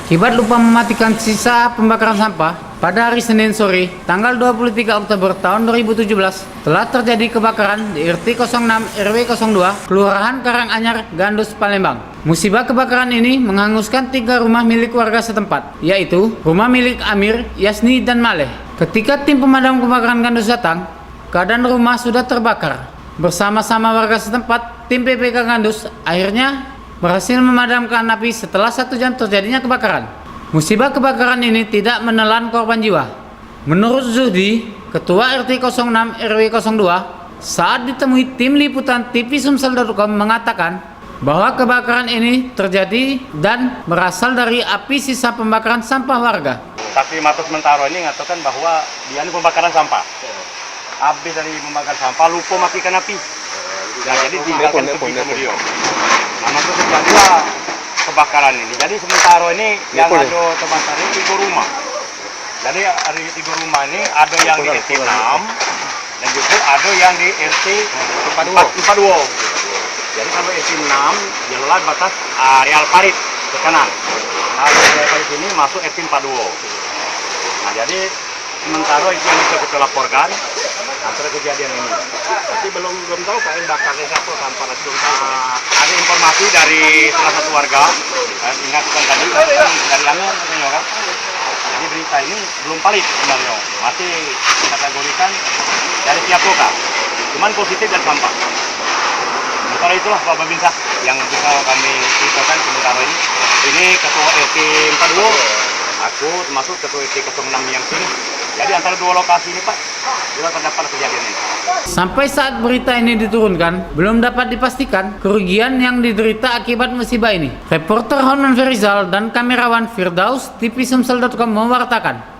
Akibat lupa mematikan sisa pembakaran sampah, pada hari Senin sore, tanggal 23 Oktober tahun 2017, telah terjadi kebakaran di RT 06 RW 02, Kelurahan Karanganyar, Gandus, Palembang. Musibah kebakaran ini menghanguskan 3 rumah milik warga setempat, yaitu rumah milik Amir, Yasni, dan Maleh. Ketika tim pemadam kebakaran Gandus datang, keadaan rumah sudah terbakar. Bersama-sama warga setempat, tim PPK Gandus akhirnya berhasil memadamkan api setelah 1 jam terjadinya kebakaran. Musibah kebakaran ini tidak menelan korban jiwa. Menurut Zuhdi, Ketua RT 06 RW 02, saat ditemui tim liputan TV Sumsel.com mengatakan bahwa kebakaran ini terjadi dan berasal dari api sisa pembakaran sampah warga. Tapi Matos Mentaro ini mengatakan bahwa dia ini pembakaran sampah. Habis dari membakar sampah lupa matikan api. Nah, jadi tinggalkan tepi kemudian. Nah, maka terjadilah kebakaran ini. Jadi sementara ini yang ada terbakar ini 3 rumah. Jadi dari 3 rumah ini ada yang di RT 6 dan juga ada yang di RT 42. Jadi kalau RT 6 jalan batas areal parit ke kanan. Nah, dari parit ini masuk RT 42. Nah, jadi sementara itu yang bisa kita laporkan antara kejadian ini. Tapi belum tahu Pak bakarnya siapa tanpa langsung. Ada informasi dari salah satu warga, ingat bukan tadi dari Amir katanya kan. Jadi berita ini belum valid sebenarnya, masih dikategorikan dari pihak lokal. Cuman positif dan sampah. Sementara itulah Pak Babinsa yang bisa kami ceritakan sementara ini. Ini Ketua RT 42, aku termasuk Ketua RT 06 yang sini. Jadi antara 2 lokasi ini Pak, sudah terdapat kejadian ini. Sampai saat berita ini diturunkan, belum dapat dipastikan kerugian yang diderita akibat musibah ini. Reporter Honan Ferizal dan kamerawan Firdaus TV Sumsel.com mewartakan.